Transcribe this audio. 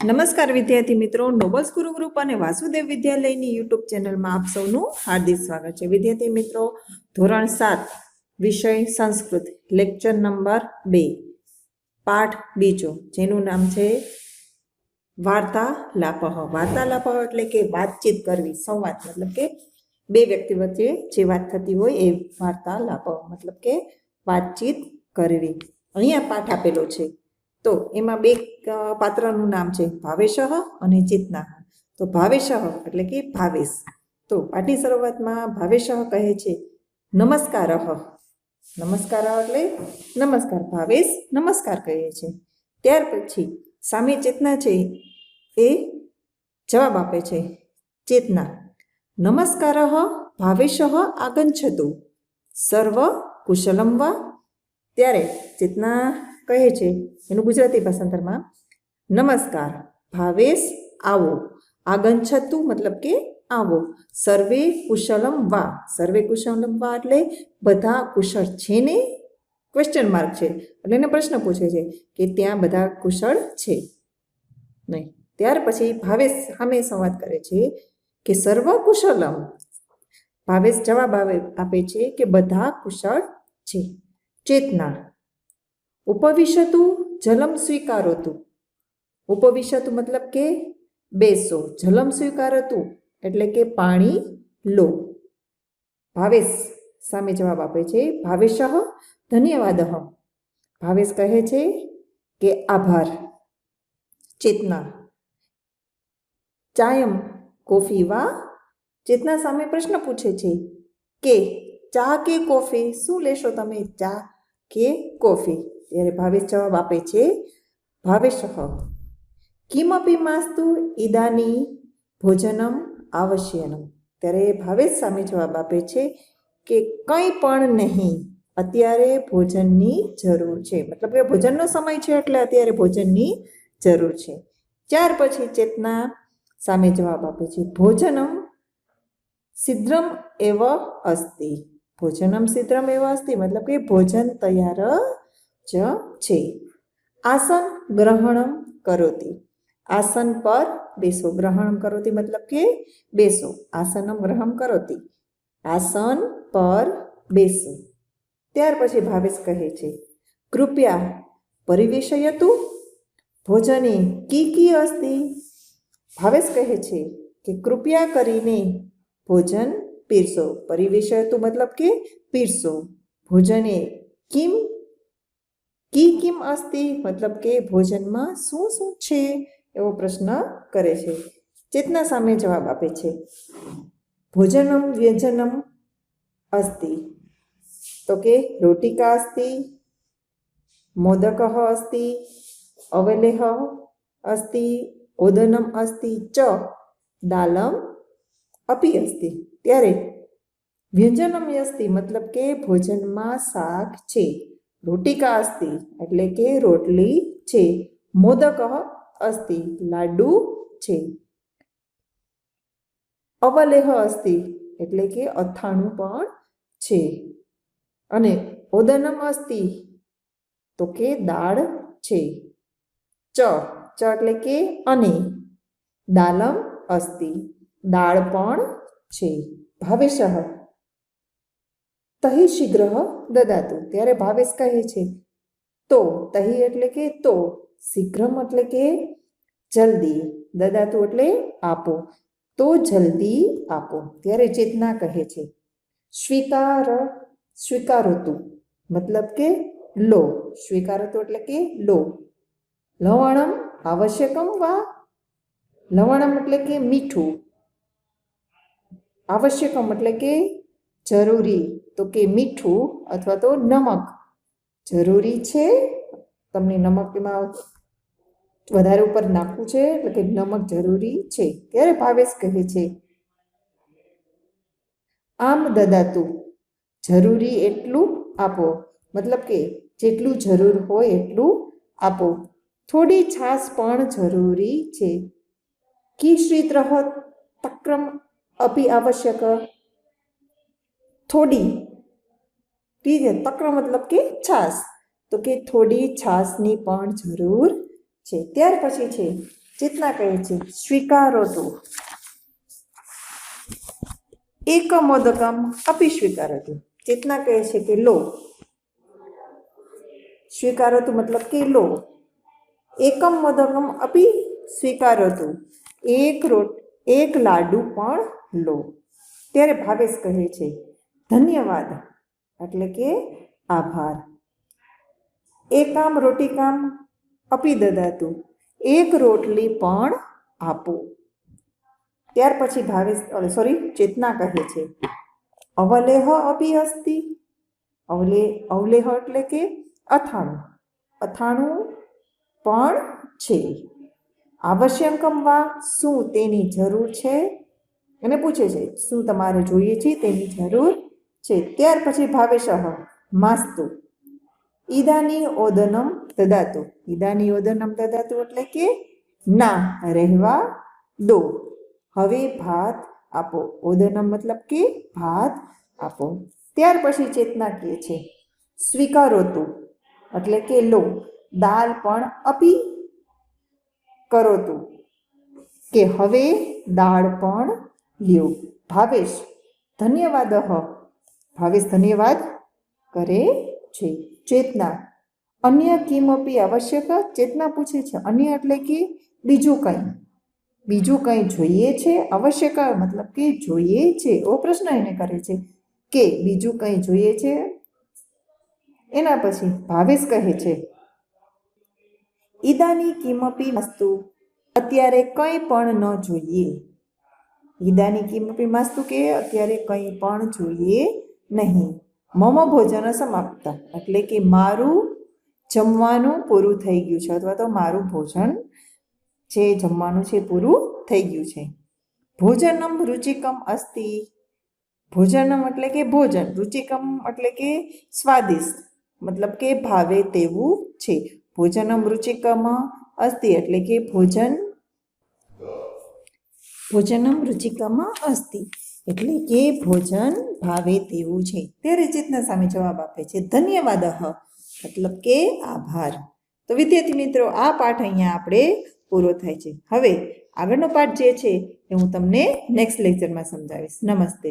નમસ્કાર વિદ્યાર્થી મિત્રો, નોબલ્સ ગુરુ ગ્રુપ અને વાસુદેવ વિદ્યાલયની યુટ્યુબ ચેનલમાં આપ સૌનું હાર્દિક સ્વાગત છે. વિદ્યાર્થી મિત્રો, ધોરણ 7 વિષય સંસ્કૃત, લેક્ચર નંબર 2, પાઠ બીજો, જેનું નામ છે વાર્તાલાપઃ. વાર્તાલાપઃ એટલે કે વાતચીત કરવી, સંવાદ, મતલબ કે બે વ્યક્તિ વચ્ચે જે વાત થતી હોય એ વાર્તાલાપઃ, મતલબ કે વાતચીત કરવી. અહીંયા પાઠ આપેલો છે. તો એમાં બે પાત્રનું નામ છે ભાવેશ અને ચેતના. તો ભાવેશ એટલે કે ભાવેશ. તો પાઠની શરૂઆતમાં ભાવેશ કહે છે નમસ્કાર. નમસ્કાર એટલે નમસ્કાર. ભાવેશ નમસ્કાર કહે છે. ત્યાર પછી સામે ચેતના છે એ જવાબ આપે છે. ચેતના નમસ્કાર ભાવેશ આગચ્છતુ સર્વ કુશલમ વા. ત્યારે ચેતના કહે છે એનું ગુજરાતી ભાષાંતરમાં, નમસ્કાર ભાવેશ આવો, આગચ્છતુ મતલબ કે આવો, સર્વે કુશલમ વા. સર્વે કુશલમ વા એટલે બધા કુશળ છે ને, ક્વેશ્ચન માર્ક છે એટલે એને પ્રશ્ન પૂછે છે કે ત્યાં બધા કુશળ છે નહીં. ત્યાર પછી ભાવેશ સામે સંવાદ કરે છે કે સર્વ કુશલમ. ભાવેશ જવાબ આપે છે કે બધા કુશળ છે. ચેતના ઉપવિશતુ જલમ સ્વીકારોતું. ઉપવિશતુ મતલબ કે બેસો, જલમ સ્વીકારોતું એટલે કે પાણી લો. ભાવેશ સામે જવાબ આપે છે ભાવેશ ધન્યવાદ. ભાવેશ કહે છે કે આભાર. ચેતના ચાયમ કોફી વા. ચેતના સામે પ્રશ્ન પૂછે છે કે ચા કે કોફી, શું લેશો તમે, ચા કે કોફી? ત્યારે ભાવેશ જવાબ આપે છે ભાવેશ કિમપી માસ્તુ ઇદાની ભોજનમ આવશ્યનમ. ત્યારે ભાવેશ સામે જવાબ આપે છે કે કંઈ પણ નહીં, અત્યારે ભોજનની જરૂર છે. મતલબ કે ભોજનનો સમય છે એટલે અત્યારે ભોજનની જરૂર છે. ત્યાર પછી ચેતના સામે જવાબ આપે છે ભોજનમ શીઘ્રમ એવ અસ્તિ. ભોજનમ શીઘ્રમ એવ અસ્તિ મતલબ કે ભોજન તૈયાર જ છે. આસન ગ્રહણમ કરોતિ. આસન પર બેસો. ગ્રહણમ કરોતિ મતલબ કે બેસો. આસનમ ગ્રહણ કરોતિ, આસન પર બેસો. ત્યાર પછી ભાવેશ કહે છે કૃપયા પરિવેશયતુ ભોજને કી કી અસ્તિ. ભાવેશ કહે છે કે કૃપયા કરીને ભોજન પીરસો. પરિવેશયતુ મતલબ કે પીરસો. ભોજને કિમ કી કિમ અસ્તિ મતલબ કે ભોજનમાં શું શું છે એવો પ્રશ્ન કરે છે. ચેતના સામે જવાબ આપે છે ભોજનમ વ્યંજનમ અસ્તિ. તો કે રોટિકા અસ્તિ, મોદક અસ્તિ, અવલેહ અસ્તિ, ઓદનમ અસ્તિ ચ દાલમ અપી અસ્તિ. ત્યારે વ્યંજનમ અસ્તિ મતલબ કે ભોજનમાં શાક છે. રોટિકા અસ્તિ એટલે કે રોટલી છે. મોદક અસ્તિ લાડુ છે. અવલેહ અસ્તિ એટલે કે અથાણું પણ છે. અને ઓદનમ અસ્તિ તો કે દાળ છે. ચ એટલે કે અને, દાલમ અસ્તિ દાળ પણ છે. ભાવેશ તહી શીઘ્ર દદાતુ. ત્યારે ભાવેશ કહે છે તો, તહી એટલે કે તો, શીઘ્રમ એટલે કે જલ્દી, દદાતુ એટલે આપો, તો જલ્દી આપો. ત્યારે ચેતના કહે છે સ્વીકારોતુ મતલબ કે લો. સ્વીકારોતુ એટલે કે લો. લવણમ આવશ્યકમ વા. લવણમ એટલે કે મીઠું, આવશ્યકમ એટલે કે જરૂરી, તો કે મીઠું અથવા તો નમક જરૂરી છે. તમને નમક એમાં વધારે ઉપર નાખવું છે એટલે કે નમક જરૂરી છે. ત્યારે ભાવેશ કહે છે આમ દદાતુ જરૂરી એટલું આપો. મતલબ કે જેટલું જરૂર હોય એટલું આપો. થોડી છાશ પણ જરૂરી છે. કિશ્રિત તક્રમ અપી આવશ્યક. થોડી તક્ર મતલબ કે છાશ, તો કે થોડી છાશની પણ જરૂર છે. ત્યાર પછી છે ચેતના કહે છે સ્વીકારોતુ. એકમોદકમ અપી સ્વીકારોતુ. ચેતના કહે છે કે લો. સ્વીકારોતુ મતલબ કે લો. એકમ મોદકમ અપી સ્વીકારોતુ. એક લાડુ પણ લો. ત્યારે ભાવેશ કહે છે ધન્યવાદ એટલે કે આભાર. એકામ રોટિકામ અપી દદાતુ. એક રોટલી પણ આપો. ત્યાર પછી ચેતના કહે છે અવલેહ અપી અસ્તિ. અવલેહ એટલે કે અથાણું. અથાણું પણ છે. આવશ્યકમ વા. શું તેની જરૂર છે? એને પૂછે છે શું તમારે જોઈએ છે તેની જરૂર છે. ત્યાર પછી ભાવેશ માસ્તુ. ઈદાની ઓદનમ દદાતુ. ઈદાની ઓદનમ દદાતુ એટલે કે ના, રહેવા દો. હવે ભાત આપો. ઓદનમ મતલબ કે ભાત આપો. ત્યાર પછી ચેતના કહે છે સ્વીકારોતુ એટલે કે લો. દાલ પણ અપી કરોતુ કે હવે દાળ પણ લ્યો. ભાવેશ ધન્યવાદ. ભાવેશ ધન્યવાદ કરે છે. ચેતના અન્ય કિમપી આવશ્યક. ચેતના પૂછે છે અન્ય એટલે કે બીજું કંઈ. બીજું કંઈ જોઈએ છે? આવશ્યક મતલબ કે જોઈએ છે. એવો પ્રશ્ન એને કરે છે કે બીજું કંઈ જોઈએ છે? એના પછી ભાવેશ કહે છે ઈદાની કિમપી માસ્તુ. અત્યારે કંઈ પણ ન જોઈએ. ઈદાની કિમપી માસ્તુ કે અત્યારે કંઈ પણ જોઈએ નહીં. મમ ભોજન સમાપ્ત એટલે કે મારું જમવાનું પૂરું થઈ ગયું છે અથવા તો મારું ભોજન જે જમવાનું છે પૂરું થઈ ગયું છે. ભોજનમ રુચિકમ અસ્તિ. ભોજનમ એટલે કે ભોજન. રુચિકમ એટલે કે સ્વાદિષ્ટ મતલબ કે ભાવે તેવું છે. ભોજનમ રુચિકમ અસ્તિ એટલે કે ભોજનમ રુચિકમ અસ્તિ એટલે કે ભોજન ભાવે તેવું છે. ત્યારે ચેતના સામે જવાબ આપે છે ધન્યવાદ મતલબ કે આભાર. તો વિદ્યાર્થી મિત્રો આ પાઠ અહીંયા આપણે પૂરો થાય છે. હવે આગળનો પાઠ જે છે એ હું તમને નેક્સ્ટ લેક્ચરમાં સમજાવીશ. નમસ્તે.